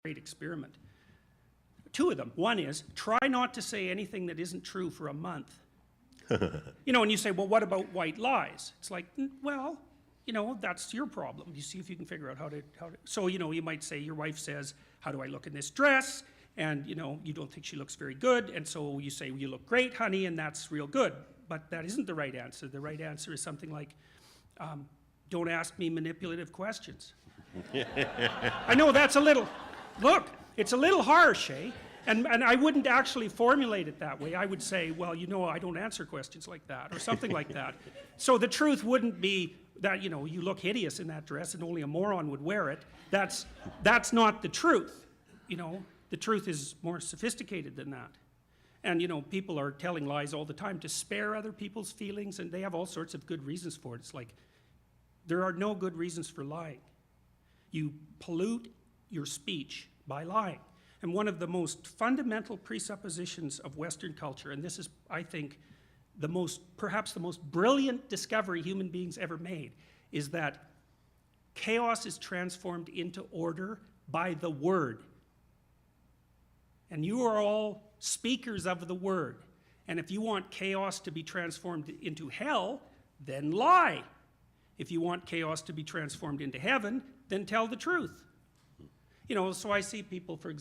great experiment. Two of them. One is, try not to say anything that isn't true for a month. You know, and you say, well, what about white lies? It's like, well, you know, that's your problem. You see if you can figure out how to, so, you know, you might say, your wife says, how do I look in this dress? And, you know, you don't think she looks very good. And so you say, well, you look great, honey, and that's real good. But that isn't the right answer. The right answer is something like, don't ask me manipulative questions. I know that's a little, look, it's a little harsh, eh? And I wouldn't actually formulate it that way. I would say, well, you know, I don't answer questions like that, or something like that. So the truth wouldn't be that, you know, you look hideous in that dress and only a moron would wear it. That's not the truth. You know, the truth is more sophisticated than that. And, you know, people are telling lies all the time to spare other people's feelings, and they have all sorts of good reasons for it. It's like, there are no good reasons for lying. You pollute your speech by lying. And one of the most fundamental presuppositions of Western culture, and this is, I think, perhaps the most brilliant discovery human beings ever made, is that chaos is transformed into order by the word. And you are all speakers of the word. And if you want chaos to be transformed into hell, then lie. If you want chaos to be transformed into heaven, then tell the truth. You know, so I see people, for example,